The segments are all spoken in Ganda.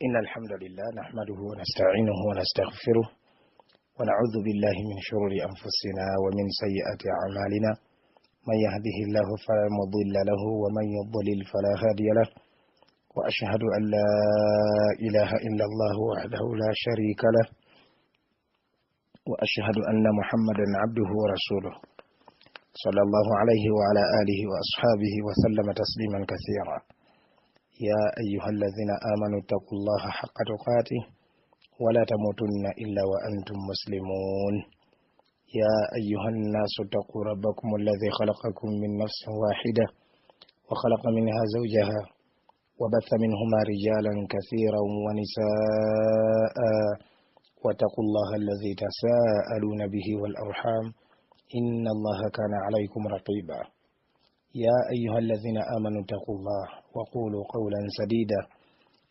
إن الحمد لله نحمده ونستعينه ونستغفره ونعوذ بالله من شرور أنفسنا ومن سيئات أعمالنا من يهده الله فلا مضل له ومن يضلل فلا هادي له وأشهد أن لا إله إلا الله وحده لا شريك له وأشهد أن محمدا عبده ورسوله صلى الله عليه وعلى آله وأصحابه وسلم تسليما كثيرا. يا أيها الذين آمنوا اتقوا الله حق تقاته ولا تموتن إلا وأنتم مسلمون. يا أيها الناس اتقوا ربكم الذي خلقكم من نفس واحدة وخلق منها زوجها وبث منهما رجالا كثيرا ونساء واتقوا الله الذي تساءلون به والأرحام إن الله كان عليكم رقيبا. يا أيها الذين آمنوا اتقوا الله وقولوا قولا سديدا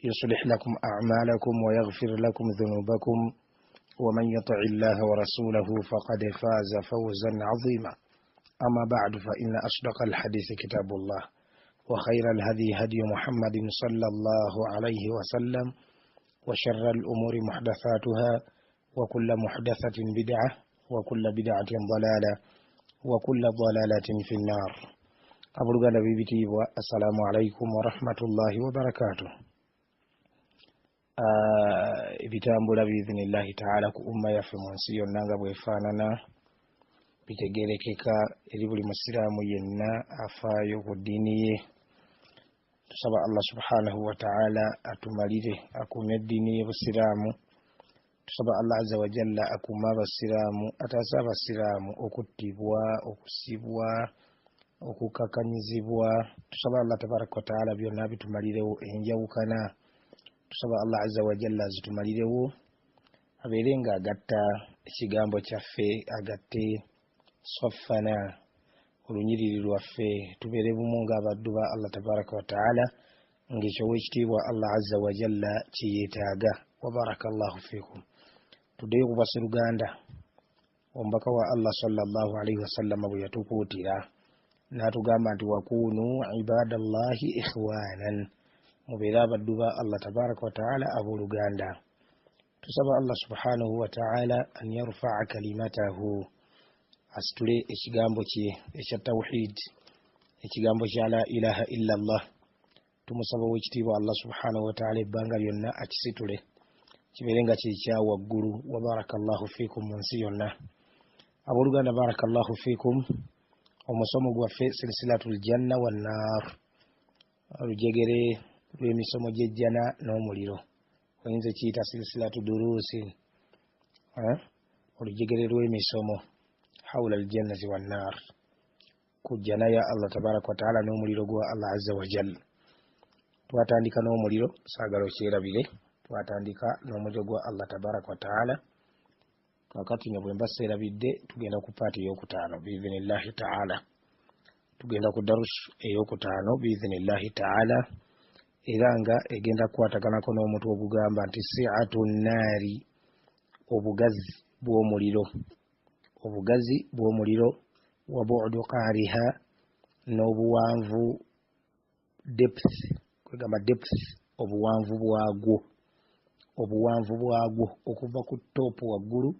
يصلح لكم أعمالكم ويغفر لكم ذنوبكم ومن يطع الله ورسوله فقد فاز فوزا عظيما. أما بعد فإن أصدق الحديث كتاب الله وخير الهدي هدي محمد صلى الله عليه وسلم وشر الأمور محدثاتها وكل محدثة بدعة وكل بدعة ضلالة وكل ضلالة في النار. أبرغ نبيبتي والسلام عليكم ورحمة الله وبركاته. Bitambula biiznillahi ta'ala ku umma yaffe mu nsi yonna nga bwefaanana bitegeerekeka eri buli musiraamu yenna afaayo ku ddiini ye. Tusaba Allah subhanahu wa ta'ala atumalire akume eddiini y'obusiraamu. Tusaba Allah azza wa jalla akume abasiraamu ataasa abasiraamu okuttibwa, okusibwa, okukakanyizibwa. Tusaba Allah tabaraka wa ta'ala byonna bitumalirewo enjawukana. Tusaba Allah azza wa jalla zitumalirewo abeere nga agatta ekigambo kyaffe, agatte saffana olunyiriri lwaffe, tubeere bumu ng'abaddu ba Allah tabaraka wa ta'ala ng'ekyo w'ekitiibwa Allah azza wa jalla kiyeetaaga. Wa barakallahu fiikum. Tuddeyo ku Basseruganda, omubaka wa Allah sallallahu alaihi wasallam bwe yatukuutira n'atugamba nti wakuunu ibadallahi ikhwanan, mubeere abaddu ba Allah tabaraka wa ta'ala abooluganda. Tusaba Allah subhanahu wa ta'ala an yarfa'a kalimatahu, asitule ekigambo kye ekya tawhid, ekigambo kya la ilaha illa Allah. Tumusaba w'ekitiibwa Allah subhanahu wa ta'ala ebbanga lyonna akisitule kibeere nga kyekya waggulu. Wa barakallahu fiikum mu nsi yonna. Abooluganda, barakallahu fiikum. Omusomo gwaffe silsilatul janna wan nar, olujegere lw'emisomo gy'ejjana n'omuliro, oyinza kiyita silsilatu durusin, olujegere lw'emisomo hawla aljannati wan nar, ku jjana ya Allah tabaraka wa ta'ala n'omuliro gwa Allah azza wa jalla. Twatandika n'omuliro, saagala okyerabire, twatandika n'omuliro gwa Allah tabaraka wa ta'ala. Kakati nga bwe mba seerabidde tugenda ku paati ey'okutaano biiznillahi ta'ala, tugenda ku darusu ey'okutaano biiznillahi ta'ala, era nga egenda kukwataganako n'omutwe ogugamba nti si'atu nnaari, obugazi bw'omuliro, obugazi bw'omuliro, wa bu'du qaariha, n'obuwanvu, depth, kwegamba depth, obuwanvu bwagwo, obuwanvu bwagwo okuva ku topu waggulu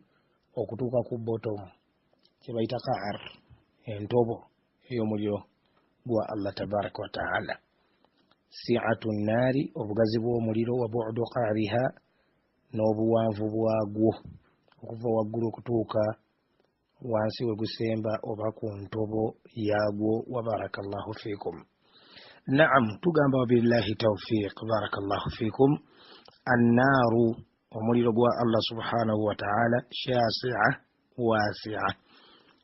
okutuuka ku bottom, kye bayita qaar, entobo ey'omuliro gwa Allah tabaraka wa ta'ala. Si'atu nnaari, obugazi bw'omuliro, wa bu'du qaariha, n'obuwanvu bwagwo okuva waggulu okutuuka wansi we gusemba oba ku ntobo yaagwo. Wa barakallahu fiikum. Naam, tugamba wabillahi tawfiq. Barakallahu fiikum. Annaaru, omuliro gwa Allah subhanahu wa ta'ala, shaasi'a waasi'a,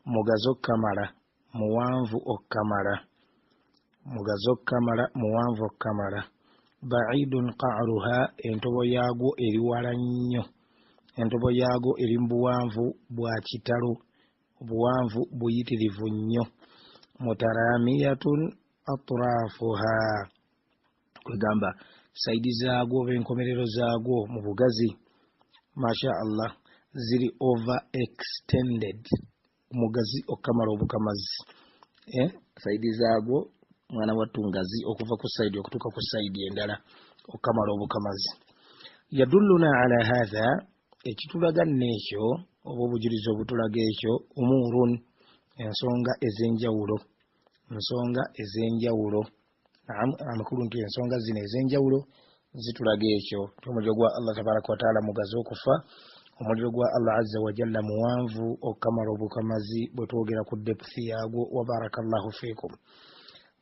mugazi okkamala, muwanvu okkamala, mugazi okkamala, muwanvu okkamala. Ba'idun qa'ruha, entobo yaagwo eri wala nnyo, entobo yaagwo eri mu buwanvu bwa kitalo, obuwanvu buyitirivu nnyo. Mutaraamiyatun atrafuha, kwegamba saidi zaagwo oba enkomerero zaagwo mu bugazi, masha Allah, ziri over extended, mugazi okkamala obukamazi. Saidi zaagwo mwana wattu ngazi okuva ku side okutuuka ku side endala okamala obukamazi. yadulluna ala hadha ekitulaga n'ekyo oba obujulizi obutulaga ekyo umurun ensonga ez'enjawulo amakulu nti ensonga zino ez'enjawulo zitulaga ekyo omuliro gwa Allah tabaraka wa taala mugazi okufa omuliro gwa Allah azza wa jalla muwanvu okamala obukamazi bwe twogera ku depth yaagwo wa barakallahu fiikum.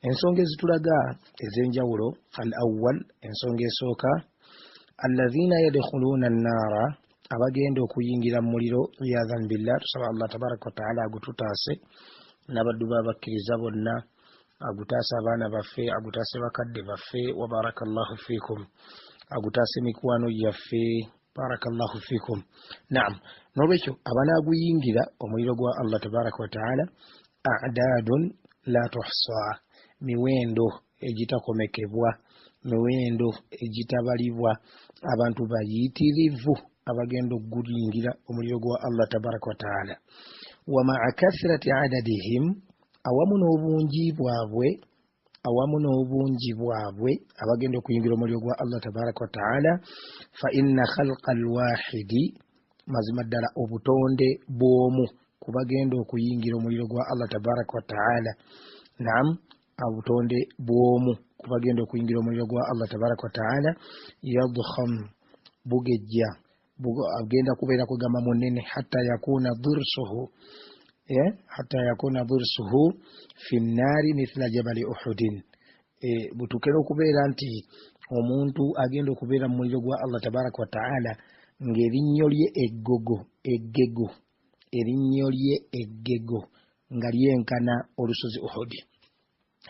Ensonga ezitulaga ez'enjawulo al-awwal ensonga esooka alladhina yadkhuluna an-naara abagenda okuyingira mu muliro iyadhan billah tusaba Allah tabaraka wa taala agututaase n'abaddu babakkiriza bonna agutaase abaana baffe agutaase bakadde baffe wa barakallahu fiikum agutaase mikwano yaffe barakallahu fiikum. Naam, nolwekyo abanaaguyingira omuliro gwa Allah tabaraka wa taala a'dadun la tuhsa miwendo egitakomekebwa miwendo egitabalibwa abantu bayitirivu abagenda okuguyingira omuliro gwa Allah tabaraka wa taala wa ma'a kathrati adadihim awamu n'obungi bwabwe abagenda okuyingira omuliro gwa Allah tabaraka wa taala fa inna khalqa alwahidi mazima ddala obutonde bw'omu kubagenda okuyingira omuliro gwa Allah tabaraka wa taala. Naam, obutonde bw'omu kubagenda okuyingira omuliro gwa Allah tabaraka wa taala yadkham bugejja agenda kubeera kugamba munene hatta yakuna dirsuhu fi nnaari mithla jabali uhudin butukira okubeera nti omuntu agenda okubeera mu muliro gwa Allah tabaraka wa taala ng'erinnyo lye eggego nga lyenkana olusozi Uhud.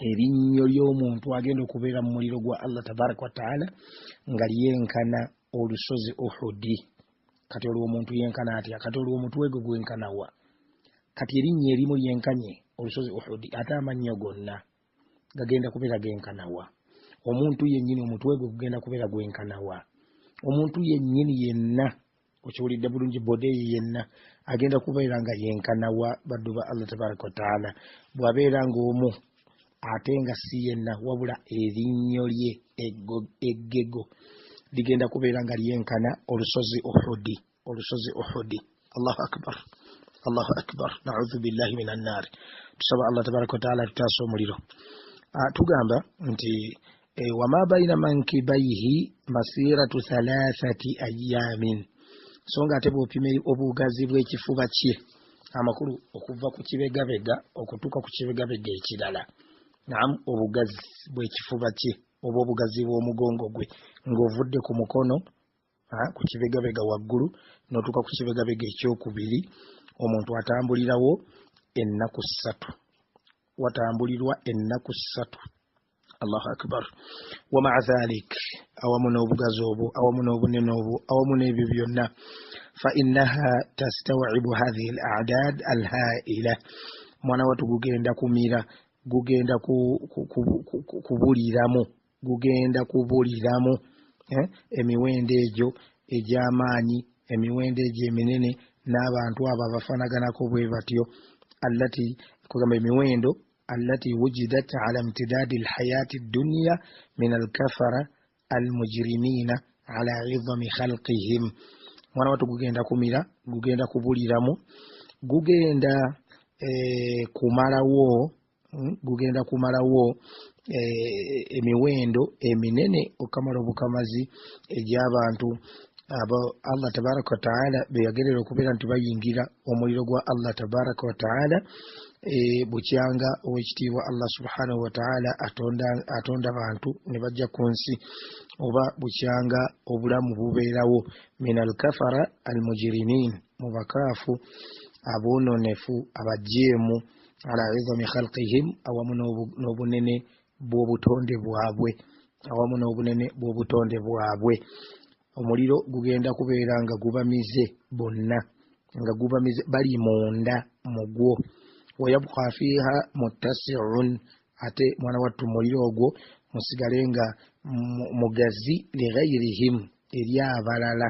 Erinnyo ly'omuntu agenda okubeera mu muliro gwa Allah tabaraka wa taala nga lyenkana olusozi Uhud. Kati olwo omuntu yenkana atya? Kati olwo omutwe gwe gwenkana wa? Kati erinnya erimu lyenkanye olusozi Uhud ate amannyo gonna gagenda kubeera genkana wa? Omuntu yennyini omutwe gwe gugenda kubeera gwenkana wa? Omuntu yennyini yenna okiwulidde bulungi bodeyi yenna agenda kubeera nga yenkana wa baddu ba Allah tabaraka wa taala bw'abeera ng'omu ate nga si yenna wabula erinnyo lye eggego ligenda kubeera nga lyenkana olusozi Uhud. Allahu akbar na'udhu billahi minan nar. Tusaba Allah tabaraka wa taala tutaase omuliro. Tugamba nti wama baina mankibaihi masiratu 3 ayyamin so nga ate bw'opima obugazi bw'ekifuba kye amakulu okuva ku kibegabega okutuuka ku kibegabega ekirala. Naam, obugazi bw'ekifuba kye oba obugazi bw'omugongo gwe ng'ovudde ku mukono ku kibegabega waggulu n'otuuka ku kibegabega ekyokubiri omuntu atambulirawo ennaku 3 watambulirwa ennaku 3. Allahu akbar. Wa ma'a dhalik awamu n'obugazi obwo awamu n'obunene obwo awamu n'ebyo byonna fa innaha tastawibu hadhihi al-a'dad al-ha'ila mwana watu gugenda kumira gugenda kubuliramu emiwendo egyo egy'amaanyi emiwendo egyo eminene n'abantu abo abafanaganako bwe batyo allati kugamba emiwendo allati wujidat ala imtidadi alhayati ad-dunya min al-kafara al-mujrimina ala 'idhami khalqihim. Mwana watu gugenda kumira gugenda kubuliramu gugenda kumalawo emiwendo eminene okamala obukamazi egy'abantu abo Allah tabaraka wa taala beyagerera okubeera nti bayingira omuliro gwa Allah tabaraka wa taala bukyanga ow'ekitiibwa Allah subhanahu wa taala atonda bantu ne bajja ku nsi oba bukyanga obulamu bubeerawo min al-kafara al-mujrimin mu bakaafu aboononefu abajeemu ala 'idhami khalqihim awamu n'obunene bw'obutonde bwabwe omuliro gugenda kubeera nga gubamize bonna nga gubamize bali munda mugwo wayabqa fiha muttasi'un ate mwana wattu muliro ogwo musigale nga mugazi lighayrihim eri abalala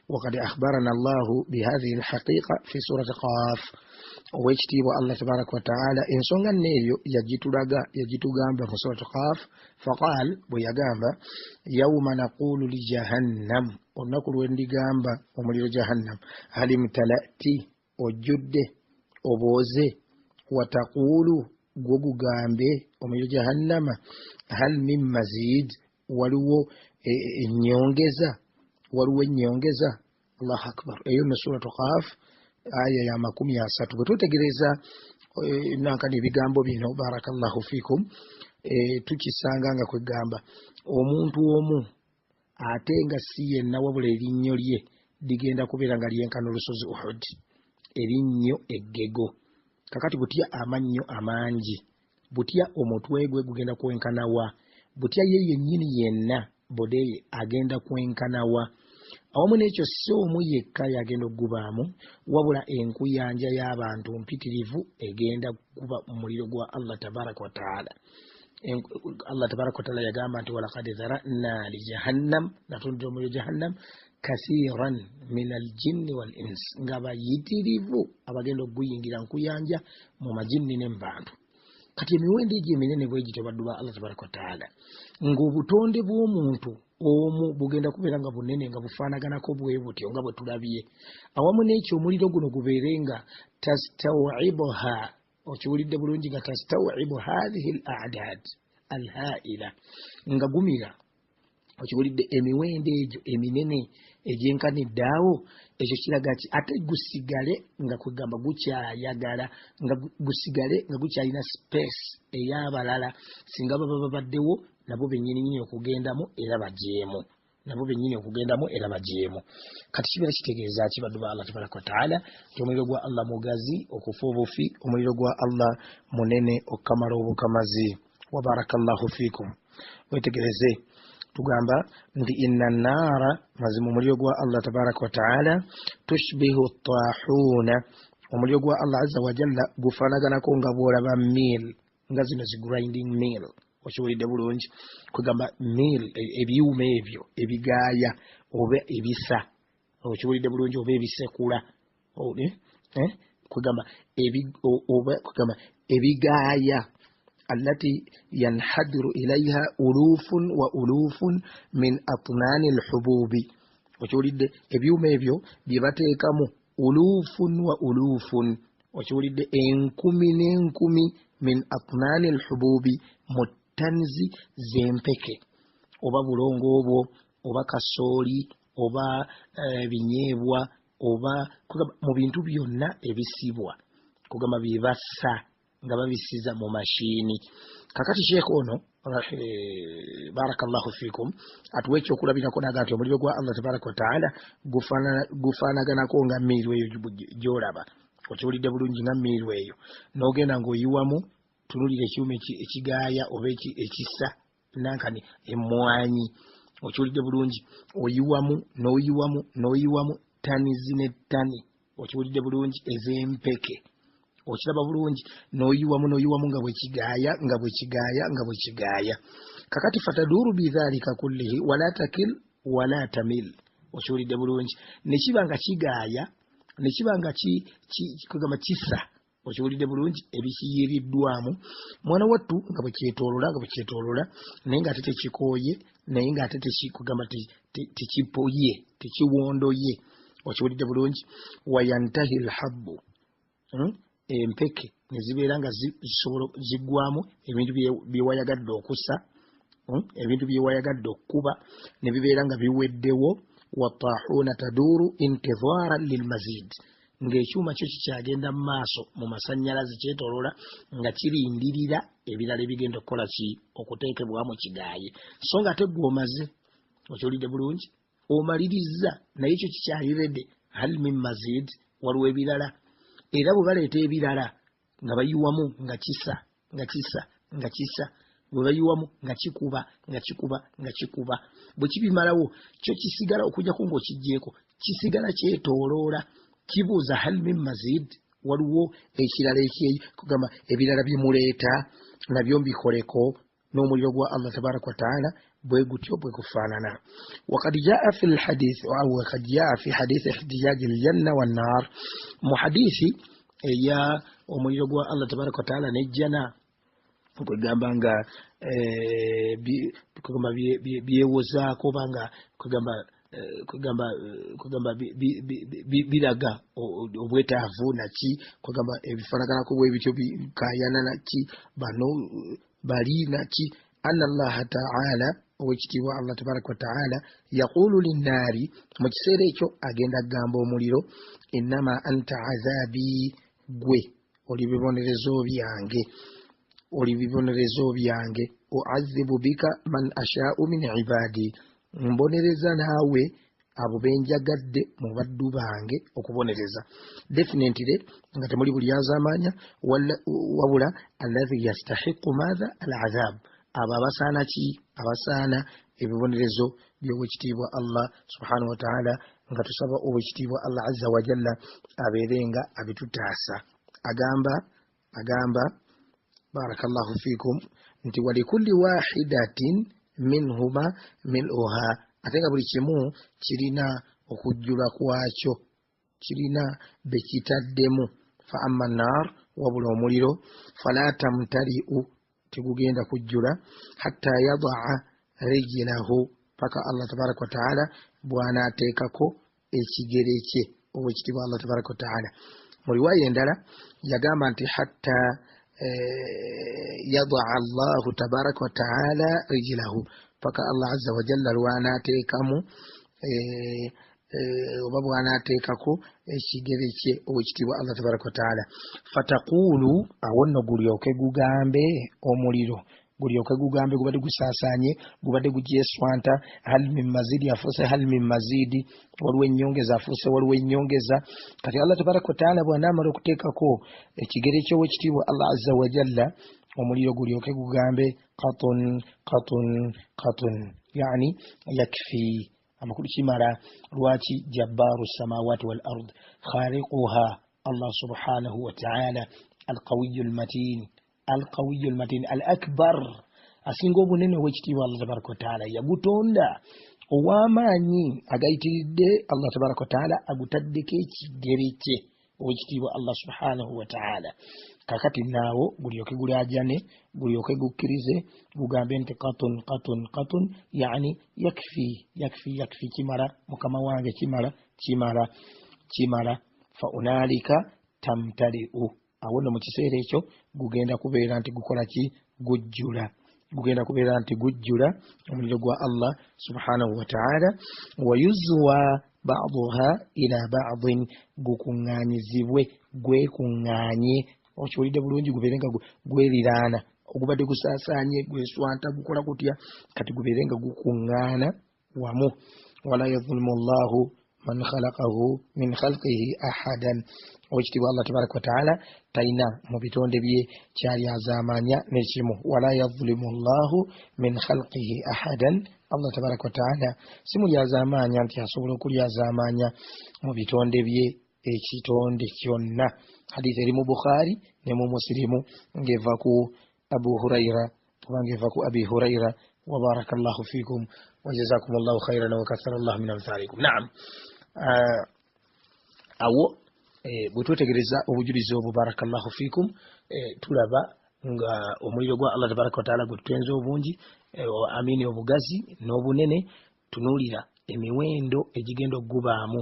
وقد أخبرنا الله بهذه الحقيقة في سورة قاف owekitiibwa Allah tabaraka wataala ensonga neeyo yagitugamba mu suratu Qaf faqal bwe yagamba yawma naqulu li jahannam olunaku lwe ndigamba omuliro jahannam halimtalati ojjudde obooze wataqulu gwe gugambe omuliro jahannama hal min mazid waliwo ennyongeza Allahu akbar eyo mu suratu Qaf aya ya 30 bwe tutegereza nankani ebigambo bino barakallahu fikum tukisanga nga kwegamba omuntu omu ate nga si yenna wabula erinnyo lye ligenda kubeera nga lyenkana olusozi Uhud erinnyo eggego kakati butya amannyo amangi butya omutwe gwe gugenda kwenkanawa butya ye yennyini yenna bodeye agenda kwenkanawa awamu n'ekyo si omu yekka yagenda okugubaamu wabula enkuyanja y'abantu mpitirivu egenda kuba mu muliro gwa Allah tabaraka wataala. Allah tabaraka wataala yagamba nti walaqad zara'na li jahannam natundira omuliro jahannam kasiran min aljinni wal ins nga bayitirivu abagenda okuguyingira nkuyanja mu majinni n'embantu. Kati emiwendo egyo eminene bwe gityo baddu ba Allah tabaraka wataala ng'obutonde bw'omuntu omu bugenda kubeera nga bunene nga bufaanaganako bwe butyo nga bwe tulabye awamu n'ekyo omuliro guno gubeere nga tastawibuha okiwulidde bulungi nga tastawibu hadhihi al-a'dad al-ha'ila nga gumira okiwulidde emiwendo egyo eminene egyenkaniddeawo ekyo kiraga ki ate gusigale nga kwegamba gukyayagala nga gusigale nga gukyalina space ey'abalala singa baba babaddewo nabo bennyini okugendamu era bajeemu kati kibeera kitegeeza ki baddu ba Allah tabaraka wataala nti omuliro gwa Allah mugazi okufa obufi omuliro gwa Allah munene okukamala obukamazi wa barakallahu fikum wetegereze tugamba nti inna naara mazima omuliro gwa Allah tabaraka wataala tushbihu tahuna omuliro gwa Allah azza wa jalla gufaanaganako nga bwolaba meal nga zino zi grinding meal okiwulidde bulungi kwegamba meal ebyuma ebyo ebigaaya oba ebisa okiwulidde bulungi oba ebisekula kwegamba ebigaaya allati yanhadiru ilaiha ulufun wa ulufun min atnani alhububi okiwulidde ebyuma ebyo bye bateekamu ulufun wa ulufun okiwulidde enkumi n'enkumi min atnani alhububi tanzi z'empeke oba bulongo obwo oba kasooli oba binyeebwa oba mu bintu byonna ebisibwa kugamba bibassa nga babisiza mu mashini. Kakati Sheikh ono barakallahu fikum atuwa ekyokulabirako naga nti omuliro gwa Allah tabaraka wataala gufaanaganako nga mmiiru eyo gyolaba okiwulidde bulungi nga mmiiru eyo n'ogenda ng'oyiwamu tunulira ekyuma ekigaaya oba ekissa nankani emmwanyi okiwulidde bulungi oyiwamu n'oyiwamu tanizi ne ttani okiwulidde bulungi ez'empeke okiraba bulungi n'oyiwamu nga bwekigaaya kakati fataduru bidhalika kullihi wala takil wala tamil okiwulidde bulungi nekiba nga kigaaya nekiba nga kugamba kisa okiwulidde bulungi ebikiyiriddwamu mwana wattu nga bwekyetoolola naye nga ate tekikooye naye nga ate tekikugamba tekipoye tekiwondoye okiwulidde bulungi wayantahi lhabbu empeke nezibeera nga zisobola ziggwamu ebintu byewayagadde okussa ebintu byewayagadde okukuba nebibeera nga biweddewo watahuna taduru intidhara lilmazid ng'ekyuma kyo kikyagenda mu maaso mu masannyalaze kyetoolola nga kirindirira ebirala ebigenda okukola ki okuteekebwamu kigaaye so nga ate gwomaze okiwulidde bulungi omalirizza naye kyo kikyaliredde hal min mazid waliwo ebirala era bwe baleeta ebirala nga bayiwamu nga kisa bwe bayiwamu nga kikuba bwe kibimalawo kyo kisigala okujjako ng'okiggyeko kisigala kyetooloola kibuuza hal min mazid waliwo ekirala kugamba ebirala byemuleeta nabyo mbikoleko n'omuliro gwa Allah tabaraka wataala bwe gutyo bwe gufaanana. Wakad jaa fi lhadith au wakad jaa fi hadithi ihtijaji aljanna wannar mu hadithi eya omuliro gwa Allah tabaraka wa taala nejjana kwegamba nga kwegamba byewozaako banga kwegamba biraga obwetaavu naki kwegamba ebifanaganako bwe bityo bikayana naki bano bali naki anna allaha taala owekitiibwa Allah tabaraka wa taala yaqulu linnaari mu kiseera ekyo agenda kugamba omuliro innama anta azabi gwe oli bibonerezo byange uazibu bika man ashaa'u min ibadi mbonereza naawe abo benjagadde mu baddu bange okubonereza definitely nga temuli buli azamanya wabula alladhi yastahiqu madha alazab abo abasaana ebibonerezo by'owekitiibwa Allah subhanahu wa ta'ala nga tusaba owekitiibwa Allah azza wa jalla abeerenga abitutaasa agamba barakallahu fikum nti walikulli wahidatin minhuma mil'uha ate nga buli kimu kirina okujjula kwakyo kirina bekitaddemu fa amma nar wabula omuliro fala tamtali'u tegugenda kujjula hatta yadaa rijlahu paka Allah tabaraka wa taala bwanaateekako ekigere kye owekitiibwa Allah tabaraka wa taala mu riwaaya endala yagamba nti hatta yadaa Allahu tabaraka wa taala rijlahu paka Allah azza wa jalla lwanaateekamu oba bwanaateekako ekigere kye owekitiibwa Allah tabaraka wa taala fataqulu awo nno gulyoke gugambe omuliro gulyoke gugambe gubadde gusaasaanye gubadde gujeeswanta hal min mazidi afuuse hal min mazidi waliwo ennyongeza afuuse waliwo ennyongeza kati Allah tabaraka wa taala bw'anaamala okuteekako ekigere kye owekitiibwa Allah azza wa jalla omuliro gulyoke gugambe qatun yani yakfi amakulu kimala lwaki jabbaru samawati wal ard khaliquha Allah subhanahu wa ta'ala alqawiyyu almatin al-akbar asinga obunene owekitiibwa Allah tabaraka wa taala yagutonda ow'amaanyi agayitiridde Allah tabaraka wa taala agutaddeko ekigere kye owekitiibwa Allah subhanahu wa taala kakati naawo gulyoke gulajane gulyoke gukkirize gugambe nti qatun yani yakfi kimala mukama wange kimala fa unalika tamtali'u awo nno mu kiseera ekyo gugenda kubeera nti gukola ki gujjula omuliro gwa Allah subhanahu wa ta'ala wayuzwa ba'daha ila ba'din gukuŋŋaanyizibwe gwekuŋŋaanye okiwulidde bulungi gubeerenga gweriraana ogubadde gusaasaanye gweswanta gukola kutya kati gubeerenga gukuŋŋaana wamu wala yazlimu llahu man khalaqahu min khalqihi ahadan owekitiibwa Allah tabaraka wa taala talina mu bitonde bye kyali azaamanya nekimu wala yazlimu llahu min khalqihi ahadan Allah tabaraka wa taala si muli azaamanya nti asobola okulyazaamanya mu bitonde bye ekitonde kyonna hadithi eri mu Bukhari ne mu Muslimu ng'eva ku Abu Hurayra kubanga eva ku Abi Hurayra wa barakallahu fikum wa jazakumullahu khairan wa kathara Allah min amthalikum naam awo bwe twetegereza obujulizi obwo barakallahu fikum tulaba nga omuliro gwa Allah tabaraka wa taala gwe tutenze obungi amini obugazi n'obunene tunuulira emiwendo egigenda okugubaamu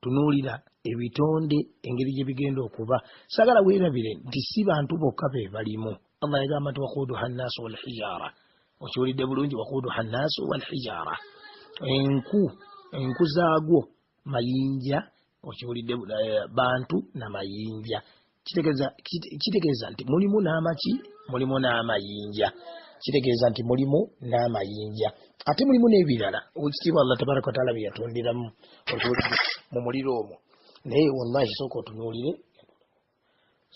tunuulira ebitonde engeri gye bigenda okuba sagala weerabire nti si bantu bokka be balimu Allah yagamba nti waquduha nnaasu wal hijaara okiwulidde bulungi waquduha nnaasu wal hijaara enku zaagwo mayinja okiwulidde bantu na mayinja kitegeeza nti mulimu n'amayinja kitegeeza nti mulimu n'amayinja ate mulimu n'ebirala owekitiibwa Allah tabaraka wa taala bye yatonderamu mu muliro omwo naye wallahi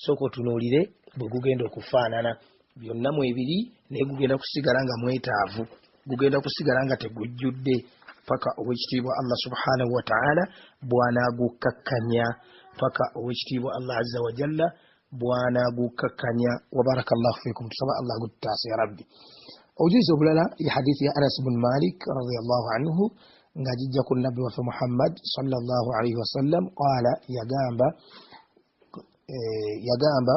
sooka otunuulire bwe gugenda okufaanana byonna mwebiri naye gugenda kusigala nga mwetaavu gugenda kusigala nga tegujjudde paka owekitiibwa Allah subhanahu wa ta'ala bw'anaagukakkanya paka owekitiibwa Allah azza wa jalla bw'anaagukakkanya wa barakallahu fikum tusaba Allah agututaasa ya rabbi obujulizi obulala ya hadithi ya Anas bin Malik radiyallahu anhu ng'ajijja ku nabbi waffe Muhammad sallallahu alayhi wa sallam qaala yagamba yagamba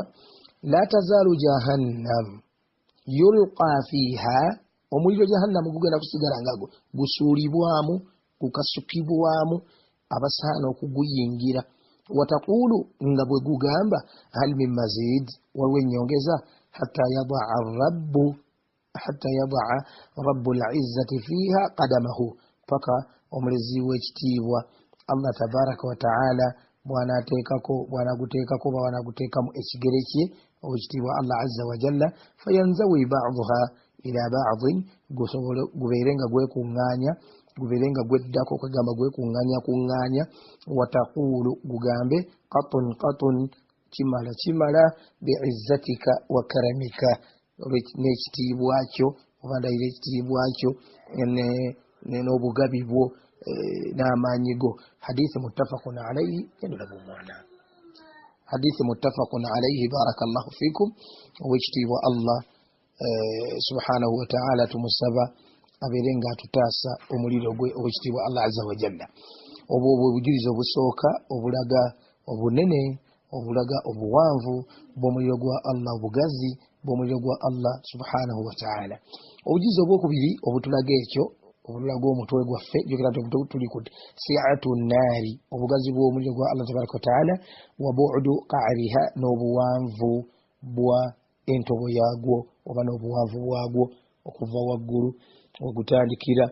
la tazalu jahannam yulqa fiha omuliro jahannam gugenda kusigala ngago gusuulibwamu gukasukibwamu abasaana okuguyingira wataqulu nga bwe gugamba hal min mazid waliwo ennyongeza hatta yadaa rabbu lizzati fiha qadamahu paka omulezi w'ekitiibwa Allah tabaraka wa taala bw'anaguteekako bw'anaguteekamu ekigere kye owekitiibwa Allah azza wa jalla fayanzawi ba'duha ila ba'din gubeere nga gwekuŋŋaanya gubeere nga gweddako kwegamba gwekuŋŋaanya wataqulu gugambe qatun kimala biizzatika wa karamika n'ekitiibwa kyo oba ndayira ekitiibwa kyo n'obugabi bwo n'amaanyi go. Hadithi muttafaqun alayhi hadithi muttafaqun alayhi barakallahu fikum owekitiibwa Allah subhanahu wa ta'ala tumusaba abeere nga atutaasa omuliro gwe owekitiibwa Allah azza wa jalla. Obwo obujulizi obusooka obulaga obunene obulaga obuwanvu bw'omuliro gwa Allah, obugazi bw'omuliro gwa Allah subhanahu wa ta'ala. Obujulizi obwokubiri obutulaga ekyo obulaga omutwe gwaffe jogera tuli ku si'atu nnaari obugazi bw'omuliro gwa Allah tabaraka wa ta'ala wa bu'du qa'riha n'obuwanvu bwa entobo yaagwo oba n'obuwanvu bwagwo okuva waggulu ogutandikira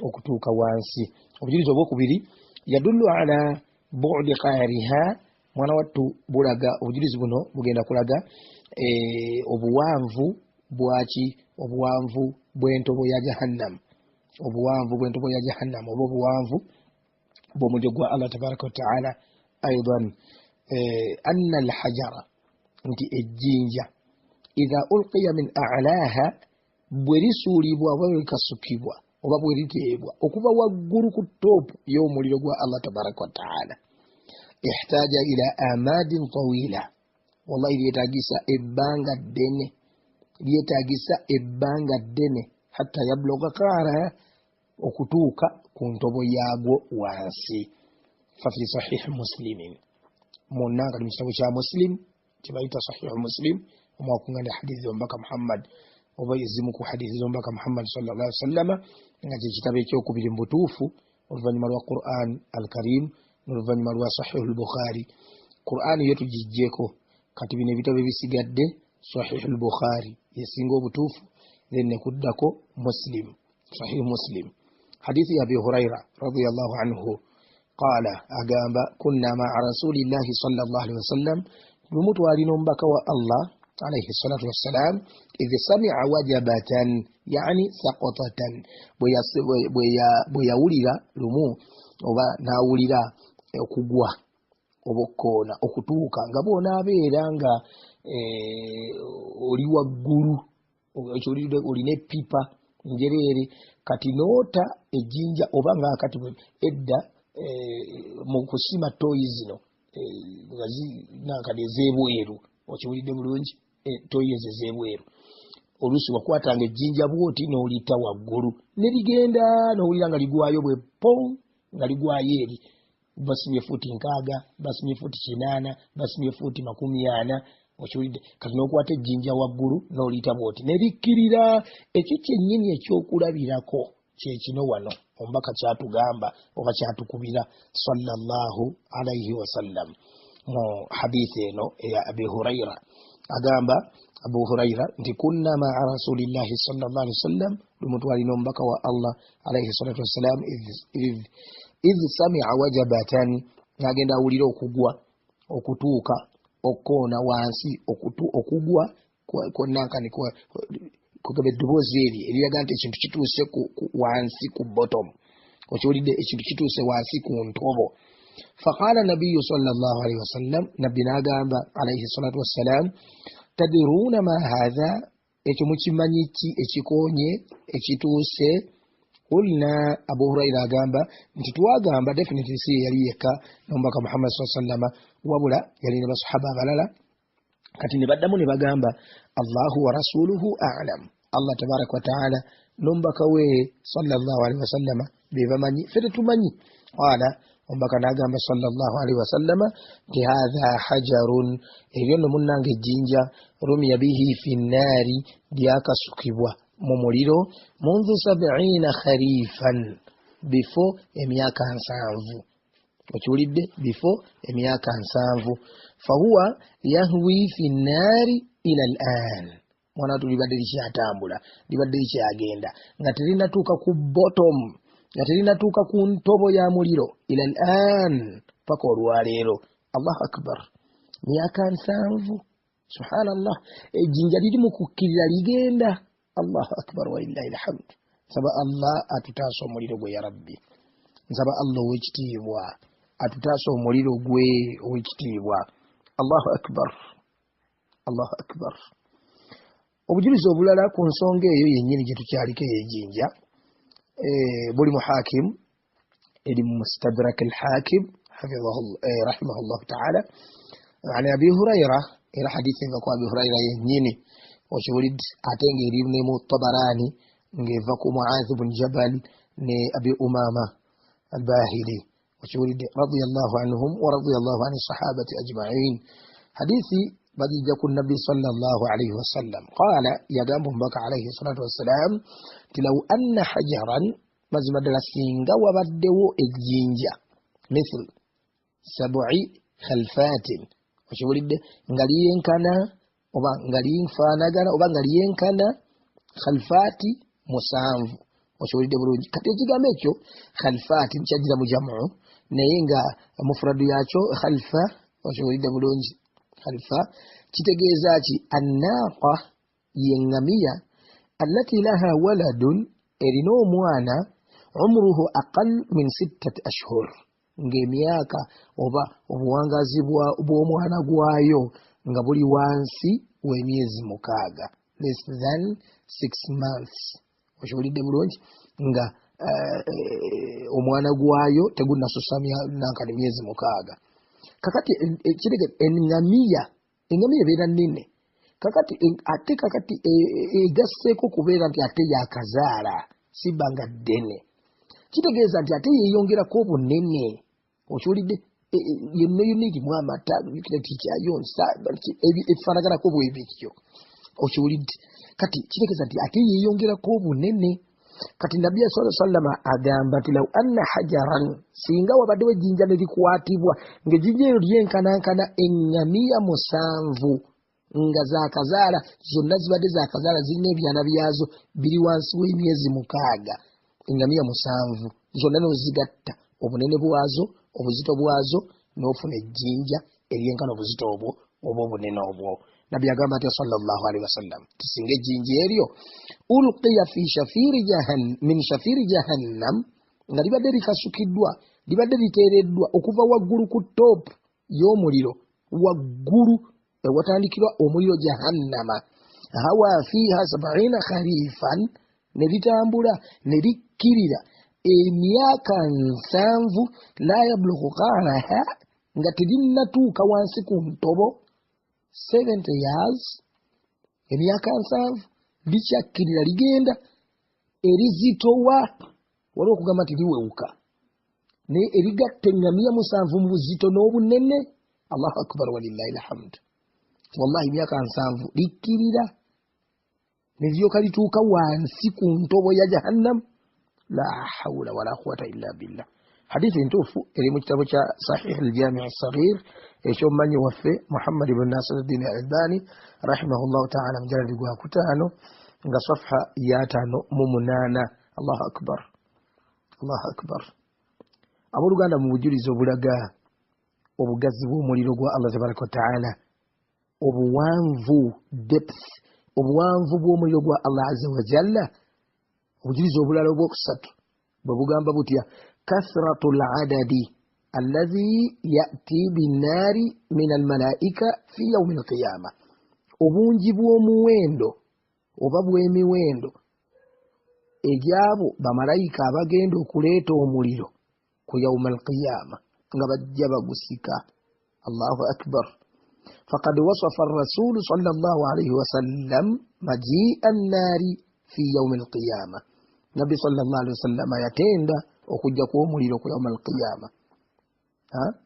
okutuuka wansi. Obujulizi obwokubiri yadullu ala bu'di qa'riha mwana wattu bulaga obujulizi buno bugenda kulaga obuwanvu bwaki obuwanvu bw'entobo ya jahannam obuwanvu bw'entobo ya jahannam oba obuwanvu bw'omuliro gwa Allah tabaraka wa ta'ala. Aidan anna alhajara nti ejjinja idha ulqiya min a'laha bwe lisuulibwa oba bwe likasukibwa oba bwe liteebwa okuva waggulu ku toopu y'omuliro gwa Allah tabaraka wa ta'ala ihtaja ila amadin tawila wallahi lyetaagisa ebbanga ddene hatta yabluga qara okutuuka ku ntobo yaagwo wansi. Fafi sahih muslimin munanga mu kitabo kya muslim kibayita sahih muslim omwakuŋŋanya hadithi z'omubaka Muhammad oba ezimu ku hadithi z'omubaka Muhammad sallallahu alaihi wasallam nga kye kitabo ekyokubiri mu butuufu oluvannyuma lwa Quran al-Karim n'oluvannyuma lwa sahih al-Bukhari. Quran yo tugijjeko kati bino ebitabo ebisigadde sahih al-Bukhari yesinga obutuufu then nekuddako Muslim sahih Muslim. Hadithi ya Abi Huraira radiyallahu anhu qala agamba kunna ma'a rasulillahi sallallahu alaihi wasallam lumu twalina omubaka wa Allah alayhi salatu wassalam idh sami'a wajabatan yani saqatatan bwe yawulira lumu oba n'awulira okugwa oba okkoona okutuuka nga bw'onaabeera nga oli waggulu olina epipa njereere kati noota ejjinja oba nga kati edda mu kusima toyi zino nga zinankade ez'ebweru okiwulidde bulungi toyi ezo ez'ebweru oluusi wakwatanga ejjinja bwoti n'oliyita waggulu ne ligenda n'owulira nga ligwayo bwe pon nga ligwayo eri basimye fuuti 6 basimye fuuti 8 basimye fuuti 40 okiwulidde kati n'okwata ejjinja waggulu n'oliyita bwoti ne likkirira. Ekyo kyennyini ekyokulabirako kyekino wano omubaka kyatugamba oba kyatukubira sallallahu alaihi wasallam mu hadithi eno eya Abi Huraira agamba Abu Huraira nti kunna ma'a rasulillahi sallallahu alaihi wasallam lumutwalina omubaka wa Allah alaihi salatu wassalam idh sami'a wajabatan nagenda awulira okugwa okutuuka okkoona wansi okugwa konnankani kugaba eddoboozi eri eriraga nti ekintu kituuse wansi ku bottom okiwulidde ekintu kituuse wansi ku ntobo. Faqala nabiyyu sallallahu alaihi wasallam nabbi n'agamba alaihi salatu wassalam tadruuna ma hadha ekyo mukimanyi ki ekikoonye ekituuse. Qulna Abu Huraira agamba nti twagamba definitely si yali yekka n'omubaka Muhammad sallallahu alaihi wasallam wabula yali ne basahaba abalala kati ne baddamu ne bagamba Allahu wa rasuluhu a'lam Allah tabaraka wa ta'ala n'omubaka we sallallahu alaihi wasallam be bamanyi ffe tetumanyi. Qala ombaka n'agamba sallallahu alaihi wasallama nti hadha hajarun ebyo nno munnange ejjinja rumiya bihi fi nnaari lyakasukibwa mu muliro munzu 70 kharifan bifo emyaka 7 okiwulidde bifo emyaka 7 fahuwa yahwi fi nnaari ila al-an mwana tulibadde likyatambula libadde likyagenda nga terinatuuka ku bottom nga terinatuuka ku ntobo ya muliro ila al-an paka olwaleero. Allahu akbar, myaka 7 subhanallah ejjinja liri mu kukkirira ligenda. Allahu akbar walillahi alhamd. Nsaba Allah atutaasa omuliro gwe ya rabbi, nsaba Allah ow'ekitiibwa atutaasa omuliro gwe ow'ekitiibwa. Allahu akbar, Allahu akbar. Obujulizi obulala ku nsonga eyo yennyini gye tukyaliko ey'ejjinja buli mu hakim eri mu mustadrak al-hakim rahimahullahu ta'ala an abi hurayra era hadithi nga ku abi hurayra yennyini okiwulidde ate ng'eri ne mu tabarani ng'eva ku muadh bun jabal ne abi umama al-bahili okiwulidde radiyallahu anhum wa radiyallahu ani sahabati ajma'in. Hadithi bagijja ku nabbi sallallahu alayhi wasallam qala yagamba mbaka alayhi salatu wassalam ti law anna hajaran mazima ddala singa wabaddewo ejjinja mithl 7 khalfatin okiwulidde nga liyenkana oba nga linfaanagana oba nga liyenkana khalfati 7 okiwulidde bulungi. Kati ekigambo ekyo khalfati kyajjira mu jamu naye nga mufradu yakyo khalfa okiwulidde bulungi khalfa kitegeeza ki annaqa yengamiya allati laha waladun erina omwana umruhu aqal min 6 ashhur ng'emyaka oba obuwangazi bw'omwana gwayo nga buli wansi w'emyezi 6 less than 6 months okiwulidde bulungi nga omwana gwayo tegunnasusa nankani myezi 6. Kakati ekirege engamiya ebeera nnene kakati ate kakati egasseeko kubeera nti ate yakazaala sibbanga ddene kitegeeza nti ate yeeyongerako obunene okiwulidde yonna erimu amata tikyayonsa ebifaanaganako bwebityo okiwulidde kati kitegeeza nti ate yeeyongerako obunene. Kati nabbi sallallahu alayhi wasallam agamba nti law anna hajaran singa wabaddewo ejjinja ne likwatibwa ng'ejjinja eryo lyenkanankana eŋŋamiya 7 nga zaakazaala zonna zibadde zaakazaala zirina ebyana byazo biri wansi w'emyezi 6 eŋŋamiya 7 zonna n'ozigatta obunene bwazo obuzito bwazo n'ofuna ejjinja eryenkana obuzito obwo oba obunene obwo. Nabbi agamba nti sallallahu alaihi wasallam tisinga ejjinja eryo ulqiya fi min shafiri jahannam nga libadde likasukiddwa libadde liteereddwa okuva waggulu ku top y'omuliro waggulu ewatandikirwa omuliro jahannama hawa fiha 70 kharifan ne litambula ne likkirira emyaka 7 la yablughu qaraha nga telinnatuuka wansi ku ntobo 70 years emyaka 7 likyakkirira ligenda erizitowa waliwo okugamba nti liwewuka naye erigatta eŋŋamiya 7 mu buzito n'obunene. Allahu akbar walillahi alhamd. Wallahi emyaka 7 likkirira ne lyoka lituuka wansi ku ntobo ya jahannam. La hawla wala quwwata illa billah. Hadithi ntuufu eri mu kitabo kya sahih al-jami' as-saghir ekyomumanyi waffe Muhammad ibn Nasiruddin al-Albani rahimahullahu ta'ala mujaladi gwa 5 nga safha ya 5 Allahu akbar, Allahu akbar. Abooluganda mu bujulizi obulaga obugazi bw'omuliro gwa Allah tabaraka wa ta'ala obuwanvu depth obuwanvu bw'omuliro gwa Allah azza wa jalla. Obujulizi obulala obwokusatu bwe bugamba butya kasratul adadi alladhi ya'ti bin-nari min al-malaika fi yawm al-qiyamah, obungi bw'omuwendo oba bw'emiwendo egyabo bamalayika abagenda okuleeta omuliro ku yawm al-qiyamah nga bajja bagusika. Allahu akbar. Faqad wasafa ar-rasul sallallahu alayhi wa sallam maji'a an-nari fi yawm al-qiyamah. Nabbi sallallahu alayhi wa sallam yatenda okujja kw'omuliro ku yawm al-qiyamah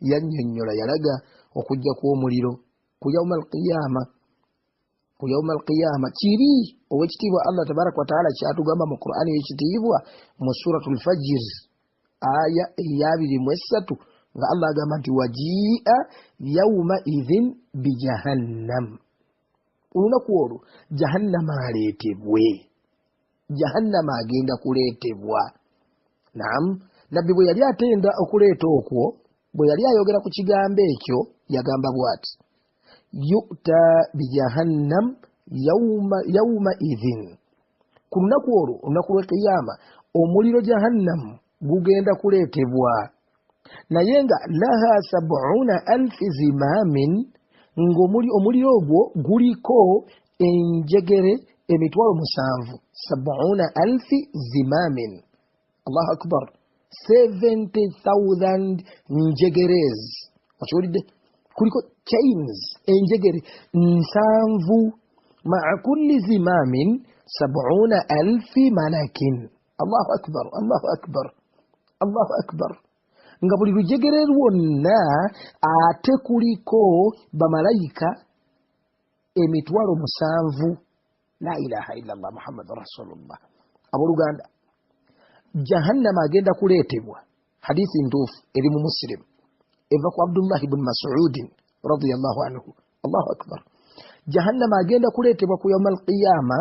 yannyonnyola yalaga okujja kw'omuliro ku yawma alqiyama kiri owekitiibwa Allah tabaraka wa taala kyatugamba mu Qur'ani y'ekitiibwa mu suratul fajr aya eya 23 nga Allah agamba nti waji'a yawma idhin bijahannam olunaku olwo jahannama aleetebwe jahannama agenda kuleetebwa naam nabbi bwe yali atenda okuleeta okwo bwe yali ayogera ku kigambo ekyo yagamba bw'ati yu'ta bijahannam yawma idhin ku lunaku olwo olunaku lw'ekiyama omuliro jahannamu gugenda kuleetebwa naye nga laha 70,000 zimamin ng'omuliro ogwo guliko enjegere emitwalo 7 70,000 zimamin Allahu akbar 70,000 njegerez okiwulidde kuliko chains enjegere 7 ma'a kulli zimamin 70,000 malakin Allahu akbar Allahu akbar Allahu akbar nga buli lujegere lwonna ate kuliko bamalayika emitwalo 7 la ilaha illallah muhammadur rasulullah abooluganda jahannama agenda kuleetebwa hadisi ntuufu eri mu muslim eva ku Abdullah ibn Mas'ud radiyallahu anhu Allahu akbar jahannama agenda kuleetebwa ku yawmal qiyama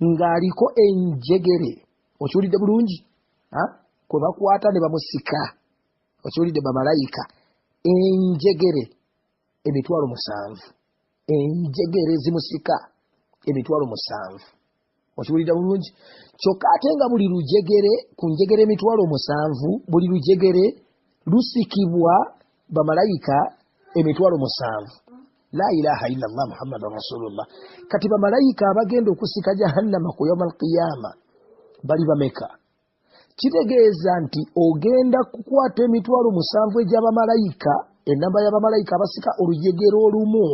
ng'aliko enjegere okiwulidde bulungi kwe bakwata ne bamusika okiwulidde bamalayika enjegere emitwalo 7 enjegere zimusika emitwalo 7 okiwulidde bulungi kyokka ate nga buli lujegere ku njegere emitwalo 7 buli lujegere lusikibwa bamalayika emitwalo 7 la ilaha illallah muhammadur rasulullah kati bamalayika abagenda okusika jahannama ku yawmal qiyama bali bameka kitegeeza nti ogenda kukwata emitwalo 7 egy'abamalayika enamba y'abamalayika abasika olujegere olumu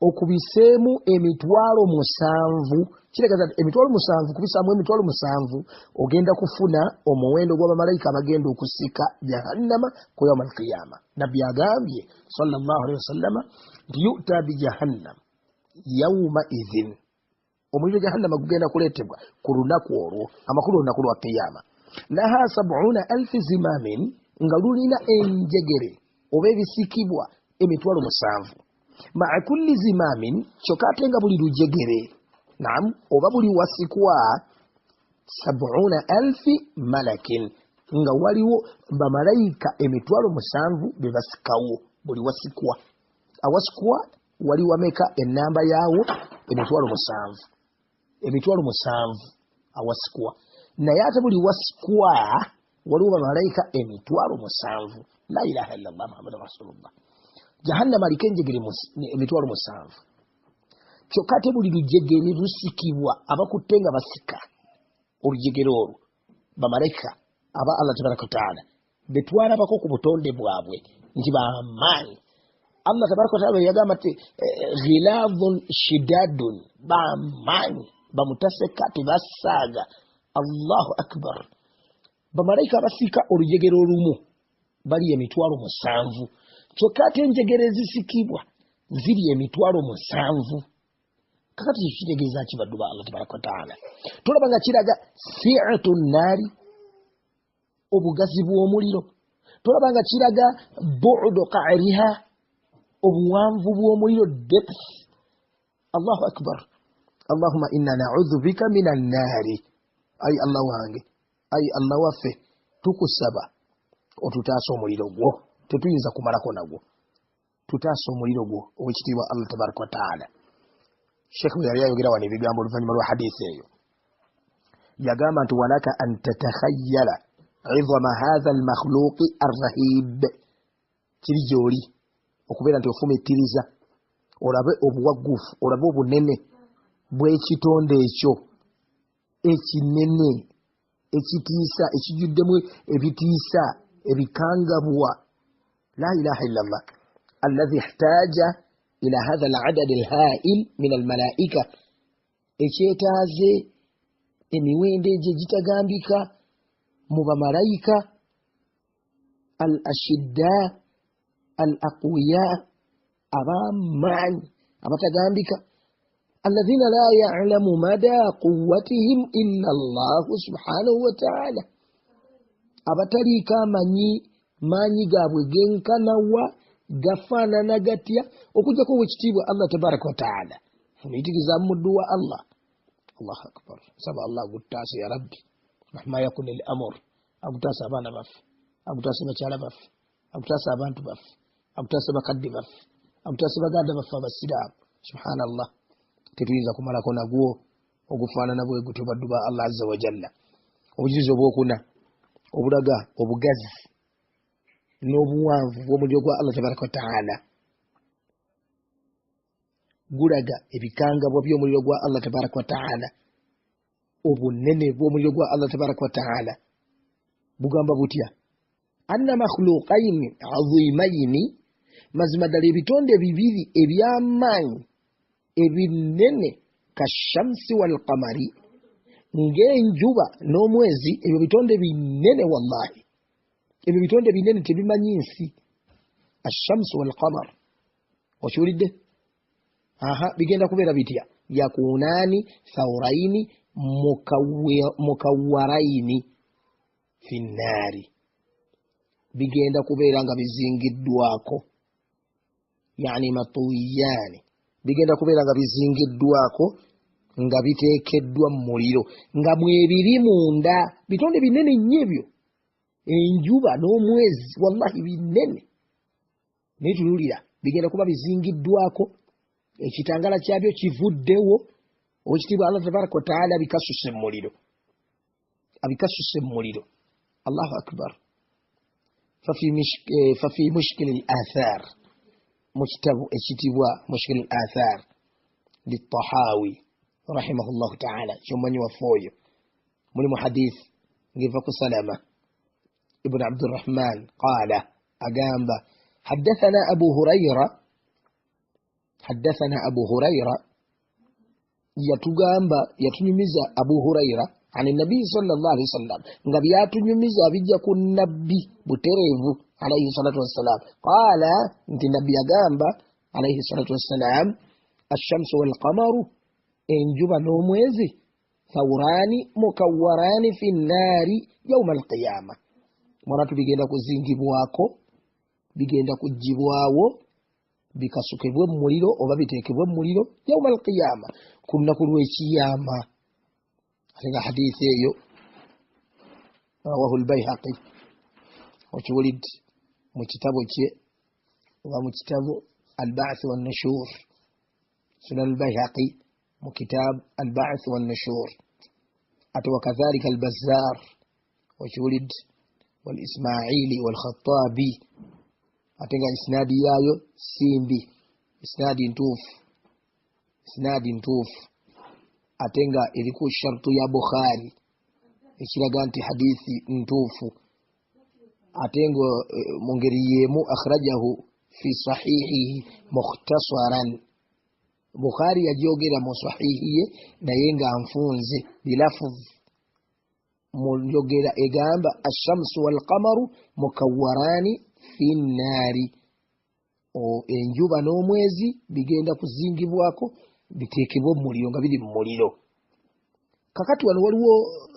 okubiseemu emitwalo 7 kitegeeza nti emitwalo 7 kubisaamu emitwalo 7 ogenda kufuna omuwendo gw'abamalayika abagenda okusika jahannama ku yawmal qiyama nabbi agambye sallallahu alaihi wasallama nti yu'ta bi jahannam yawma idhin omuliro jahannama gugenda kuleetebwa ku lunaku olwo amakulu olunaku lwa qiyama laha 70,000 zimamin nga lulina enjegere oba ebisikibwa emitwalo 7 ma'a kulli zimamin kyokka ate nga buli lujegere naam oba buli wasikwa 70,000 malakin nga waliwo bamalayika emitwalo 7 be basikawo buli wasikwa awasikwa wali wameka enamba yaawo emitwalo 7 awasikwa naye ate buli wasikwa waliwo bamalayika emitwalo 7 la ilaha illallah muhammadur rasulullah jahannama aliko enjegere emitwalo 7 kyokka ate buli lujegere lusikibwa abakutte nga basika olujegere olwo bamalayika aba Allah tabaraka wataala betwalabako ku butonde bwabwe nti bamaanyi Allah tabaraka wataala yagamba nti ghiladhun shidadun bamaanyi bamutaseka tebasaaga Allahu akbar bamalayika abasika olujegere olumu bali emitwalo 7 kyokka ate enjegere ezisikibwa ziri emitwalo 7 kakati kitegeeza ki baddu ba Allah tabaraka wataala tulaba nga kiraga si'atu nnaari obugazi bw'omuliro tulaba nga kiraga bu'du qa'riha obuwanvu bw'omuliro depth Allahu akbar Allahumma inna na'udhu bika minan naari ay Allah wange ay Allah waffe tukusaba otutaasa omuliro gwo tetuyinza kumalako nagwo tutaasa omuliro gwo owekitiibwa Allah tabaraka wataala Sheikh yali ayogera wano ebigambo oluvannyuma lwa hadisi eyo yagamba nti walaka an tatakhayyala 'idhama hadha al-makhluq ar-rahib kiri gy'oli okubeera nti ofumiitiriza olabe obuwagguufu olabe obunene bw'ekitonde ekyo ekinene ekitiisa ekijjuddemu ebitiisa ebikangabwa la ilaha illallah alladhi ihtaaja ila hadha al-'adad al-ha'il min al-malaa'ika ekyetaaze emiwendo egyo egitagambika mu bamalayika al-ashidda al-aqwiya abamanyi abatagambika alladhina la ya'lamu mada quwwatihim illa Allah subhanahu wa ta'ala abatalika manyi gaabwe genkanawa gafaanana gatya okujjako wekitiibwa Allah tabaraka wa ta'ala funiyitiriza muddu wa Allah. Allahu akbar. Saba Allah gutaase ya rabbi mahma yakun al-amr agutaase abaana baffe agutaase bakyala baffe agutaase abantu baffe agutaase bakadde baffe agutaase baganda baffe abasiraamu. Subhanallah, tetuyinza kumalako nagwo ogufaanana bwe gutyo baddu ba Allah azza wa jalla. Obujulizi obwokuna obulaga obugazi n'obuwanvu bw'omuliro gwa Allah tabaraka wa ta'ala gulaga ebikangabwa by'omuliro gwa Allah tabaraka wa ta'ala. Obunene bw'omuliro gwa Allah tabaraka wa ta'ala bugamba butya anna makhluqaini azimaini mazima ddala ebitonde bibiri eby'amaanyi ebinene kashamsi wal qamari ng'enjuba n'omwezi. Ebyo bitonde binene wallahi, ebyo bitonde binene tebimanyi nsi. Ashamsu wal qamar okiwulidde? Bigenda kubeera bitya? yakunani thawraini mukawwaraini fi nnaari, bigenda kubeera nga bizingiddwako, yani matuyani, bigenda kubeera nga bizingiddwako nga biteekeddwa mu muliro nga mwebiri munda. Bitonde binene nnyo ebyo, enjuba n'omwezi wallahi binene. Naye tunulira bigenda kuba bizingiddwako, ekitangala kyabyo kivuddewo, owekitiibwa Allah tabaraka wa ta'ala abikasuse mu muliro, abikasuse mu muliro. Allahu akbar. fafi mushkil al-athar, mu kitabu ekitibwa mushkil al-athar litahawi rahimahullahu ta'ala, kyomanyi waffe oyo, mulimu hadith ngeva ku Salama ibn Abdurrahman qala agamba haddathana Abu Hurayra yatunyumiza Abu Hurayra ani nabi sallallahu alaihi wasallam, nga byatunyumiza bijja ku nabbi buterevu alayhi salatu wassalam. Qala nti nabbi agamba alayhi salatu wassalam ash-shamsu wal qamaru, enjuba n'omwezi thawrani mukawwarani fi nnaari yawma al-qiyama, mwanatu bigenda kuzingibwako, bigenda kujjibwawo bikasukibwe mu muliro oba biteekebwe mu muliro yawma al-qiyama, ku lunaku lw'ekiyama. Atenga hadithi eyo rawahu al-Bayhaqi, okiwulidde mu kitabo kye oba mu kitabu al-Ba'th wan-Nushur, Sunan al-Bayhaqi mu kitab al-Ba'th wan-Nushur. Ate wakadhalika al-Bazzar, okiwulidde wal-Ismaili wal-Khattabi, atenga isnadi yayo simbi, isnadi ntuufu, atenga eriku shartu ya Bukhari ekiraga nti hadithi ntuufu, atenga mu ngeri yemu akhrajahu fi sahihihi mukhtasaran, Bukhari yajogera mu sahihiye naye nga nfunze bilafuz mu njogera egamba ash-shamsu wal qamaru mukawwarani fi nnaari, enjuba n'omwezi bigenda kuzingibwako biteekebwe mu muliro nga biri mu muliro. Kakati wano waliwo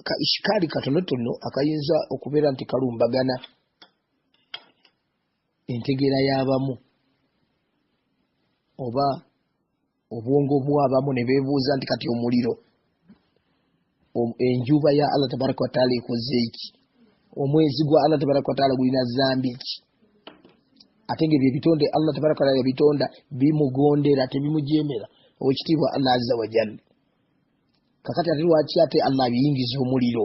ka ishikali katonotono akayinza okubeera nti kalumbagana entegeera y'abamu oba obwongo bw'abamu ne beebuuza nti kati omuliro, enjuba ya Allah tabaraka wa taala ekoze ki? Omwezi gwa Allah tabaraka wa taala gulina zambi ki? Ate ng'ebyo ebitonde Allah tabaraka wa taala yabitonda bimugondera tebimujemera, owekitiibwa Allah azza wa jalla. Kakati ate lwaki ate Allah abiyingiza omuliro?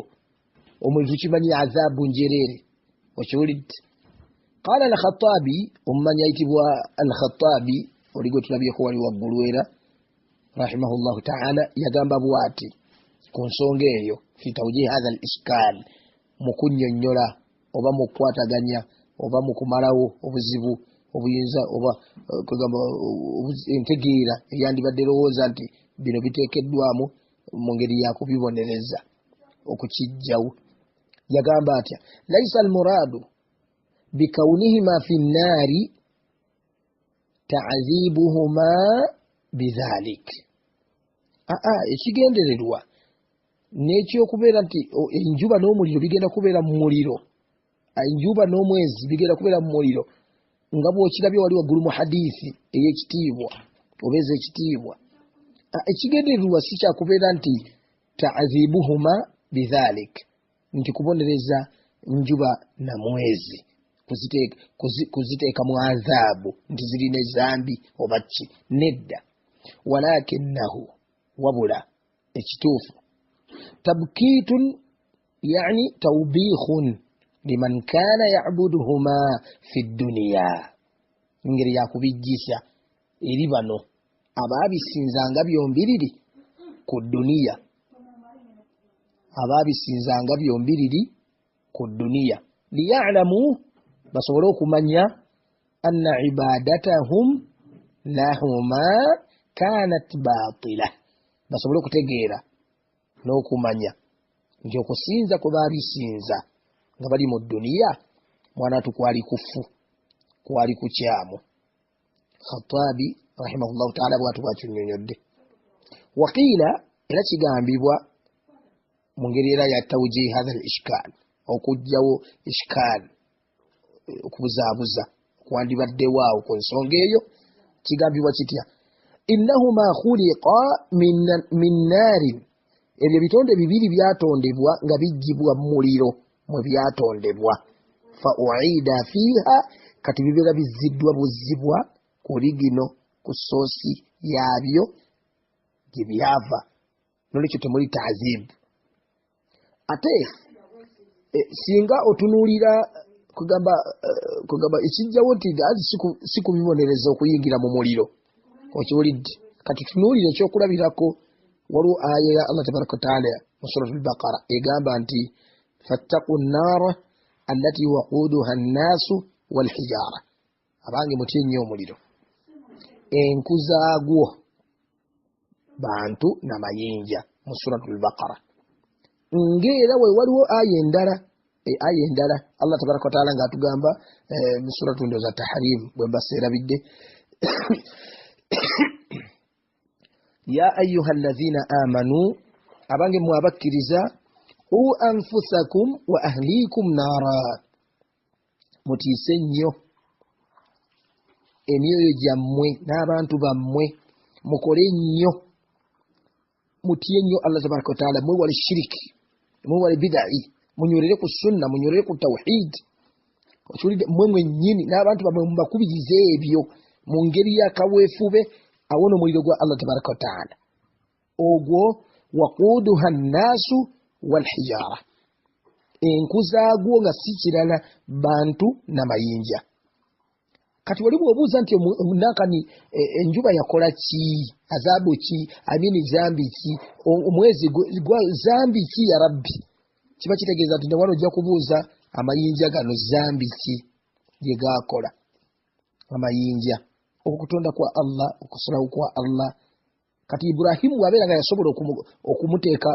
Omuliro tukimanyi azabu njereere, okiwulidde? Qala al-Khattabi, omumanyi ayitibwa al-Khattabi oli gwe tulabyeko wali waggulu era rahimahullahu ta'ala, yagamba bw'ati ku nsonga eyo fi tawjih hadha al-ishkal, mu kunnyonnyola oba mu kukwataganya oba mu kumalawo obuzibu obuyinza oba kugamba entegeera eyandibadde lowooza nti bino biteekeddwamu mu ngeri ya kubibonereza okukijjawo. Yagamba atya laisa al-muradu bikaunihima fi nnari ta'dhibuhuma bidhalik. Ekigendererwa n'ekyokubeera nti enjuba n'omuliro bigenda kubeera mu muliro, enjuba n'omwezi bigenda kubeera mu muliro, nga bw'okirabye wali waggulu mu hadiisi ey'ekitiibwa oba ez'ekitiibwa. Ekigendererwa si kyakubeera nti ta'dhibuhuma bidhalik, nti kubonereza njuba na mwezi kuziteeka mu adhaabu nti zirina ezambi oba ki, nedda. Walakinahu, wabula ekituufu, tabkitun yani tawbikhun liman kana ya'buduhuma fi dduniya, ngeri yakubijjisa eri bano abaabisinzanga byombiriri ku dduniya, abaabisinzanga byombiriri ku dduniya, liya'lamu, basobole okumanya, anna ibadatahum lahuma kanat batila, basobole okutegeera n'okumanya nti okusinza kwe baabisinza nga bali mu dduniya mwanatu kwali kufu, kwali kukyamu. Khattabi rahimahullahu ta'ala bwatu bwakinyonyodde. Waqiila, era kigambibwa mu ngeri era ya tawjih hadha al-ishkal, okujjawo ishkal, okubuzaabuza kwandibaddewo ku nsonga eyo, kigambibwa kitya? Innahuma khuliqa min naarin, ebyo bitonde bibiri byatondebwa nga bijjibwa mu muliro mwe byatondebwa. Fa uida fiha, kati bibeera bizziddwa buzzibwa ku ligino, ku soosi yaabyo gye byava, nolwekyo temuli ta'zib. Ate singa otunuulira kugamba ekijjawo nti si kubibonereza okuyingira mu muliro, okiwulidde. Kati tunuulire ekyokulabirako, waliwo aya ya Allah tabaraka wa taala mu suratul Baqara egamba nti fattaqu nnaara allati waquduha nnaasu wal hijaara, abange mutye nnyo omuliro, enku zaagwo bantu n'amayinja, mu suratul Baqara. Ng'era we waliwo aya endala Allah tabaraka wa taala ng'atugamba mu suratul ndoza Tahrim, bwe mbaseerabidde ya ayyuha alladhina amanu, abange mwe abakkiriza, anfusakum wa ahlikum naara, mutiise nnyo emyoyo gyammwe n'abantu bammwe, mukole nnyo, mutye nnyo Allah tabaraka wa taala, mwewale shiriki, mwewale bidai, munywerere ku sunna, munywerere ku tawhid, okiwulidde, mmwe mwennyini n'abantu bammwe mubakubirize ebyo mu ngeri y'akaweefube, awona omuliro gwa Allah tabaraka wa taala. Ogwo waquduha nnaasu wal hijaara, enku zaagwo nga si kirala bantu n'amayinja. Kati wali bw'obuuza nti omunankani enjuba yakola ki, azaabu ki, amini zambi ki, omwezi gwa zambi ki ya rabbi, kiba kitegeeza nti newano ojja kubuuza amayinja gano zambi ki gye gaakola. Amayinja, okutonda kwa Allah, okusalawo kwa Allah. Kati Ibrahimu bw'abeera nga yasobola okumuteeka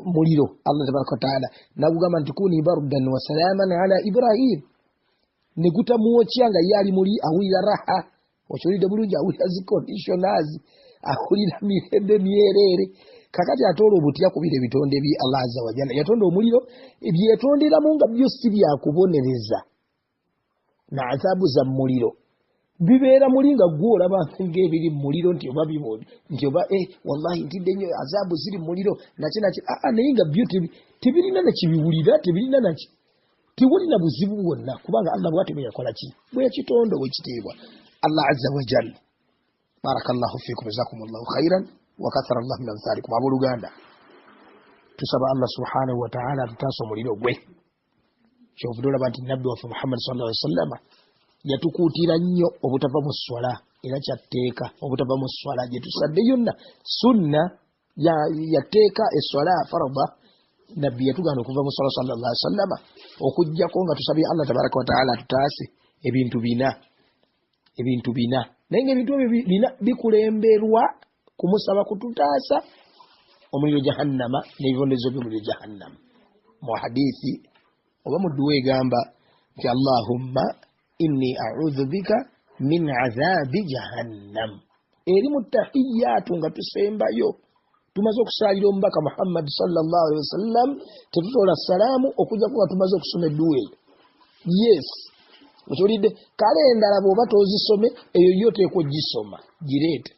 muliro Allah tabaraka wa taala, n'agugamba nti kuni bardan wa salaman ala Ibrahim, ne gutamwokya nga ye ali muli awulira raha, okiwulidde bulungi, awulira ziconditioners, awulira mirembe myereere. Kakati atoola obutya kubira ebitonde bye Allah azza wa jalla, yatonda omuliro, ebyetonderamu nga byo si byakubonereza na adhabu za muliro, bibeera muli nga gwolaba ng'ebiri mu muliro nti oba biboli nti oba wallahi ntidde nnyo azaabu ziri mu muliro naki naye nga byo tebirina na kibiwulira, tebirina naki, tewulina buzibu bwonna, kubanga Allah bw'ate bwe yakola ki, bwe yakitonda ow'ekitiibwa Allah azza wa jalla. Barakallahu fiikum, jazakumullahu khairan wa kathara Allah min amthalikum. Abooluganda, tusaba Allah subhanahu wa ta'ala tutaasa omuliro gwe. Kyovudde olaba nti nabbi waffe Muhammad sallallahu alaihi wasallam yatukuutira nnyo obutava mu swala, era kyatteeka obutava mu swala gye tusadde yonna sunna yateeka eswala farada. Nabbi yatugana okuva mu swala sallallahu alaihi wasallam okujjako nga tusabye Allah tabaraka wa taala tutaase ebintu bina, naye ng'ebintu ebyo bina bikulemberwa kumusaba kututaasa omuliro jahannama n'ebibondezo by'omuliro jahannama. Mu hadithi oba mu dduwa egamba Allahumma inni a'udhu bika min adhabi jahannam. Eri mutahiyatu nga tusembayo tumaze okusalira omubaka Muhammad sallallahu alaihi wasallam tetutola salamu okujja kuba tumaze okusoma edduwe. Yes, mukyolidde kale endala bw'oba tozisome eyo yote ekugisoma girete.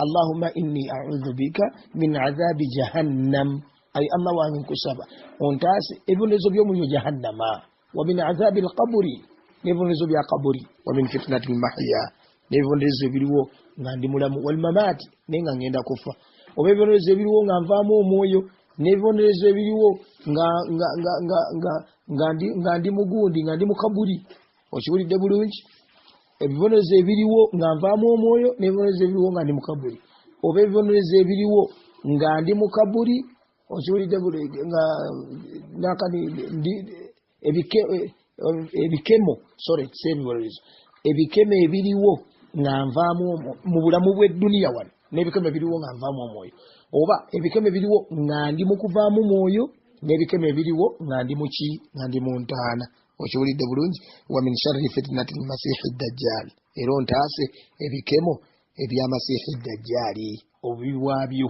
Allahumma inni a'udhu bika min adhabi jahannam, ay Allah wange nkusaba ontaase ebibonezo by'omuliro jahannama, wa min adhabi alqabri, n'ebibonezo bya kaburi, wa min fitnati almahya, n'ebibonezo ebiriwo nga ndi mulamu, wal mamati nenga ngenda kufa, oba ebibonezo ebiriwo nga nvaamu omwoyo, n'ebibonezo ebiriwo nga ndi mugundi, nga ndi mu kaburi. Okiwulidde bulungi? Ebibonezo ebiriwo nga nvaamu omwoyo, n'ebibonezo ebiriwo nga ndi mu kaburi, oba ebibonezo ebiriwo nga ndi mu kaburi. Okiwulidde bulungi? Nga nakani ebikemo, sorry, sebibonezo ebikemo ebiriwo nga nvaamu mu bulamu bw'edduniya wano, n'ebikemo ebiriwo nga nvaamu omwoyo, oba ebikemo ebiriwo nga ndi mu kuvaamu mwoyo, n'ebikemo ebiriwo nga ndi mu ki, nga ndi mu ntaana. Okiwulidde bulungi? Wa min sharri fitnati almasihi dajjal, era ontaase ebikemo ebyamasihi dajjali obubi bwabyo.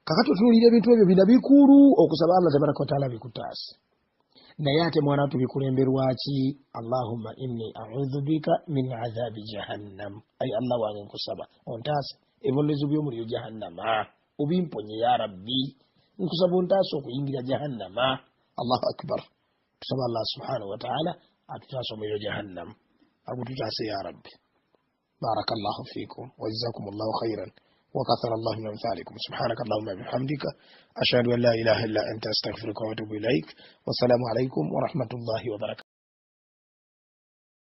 Kakati otunuulira ebintu ebyo bina bikulu okusaba Allah tabaraka wa taala bikutaase, naye ate mwana tubikulemberwa ki? Allahumma inni a'udhu bika min adhabi jahannam, ay Allah wange nkusaba ontaase ebibonezo by'omuliro jahannama, obimponye ya rabbi, nkusaba ontaase okuyingira jahannama. Allahu akbar. Tusaba Allah subhanahu wa ta'ala atutaase omuliro jahannam, agututaase ya rabbi. Barakallahu fikum wa jazakumullahu khairan wa kathara Allahu min amthalikum. Subhanaka Allahumma bihamdika ashhadu an la ilaha illa anta astaghfiruka wa atubu ilaik. Wassalamu alaykum wa rahmatullahi wa barakatuh.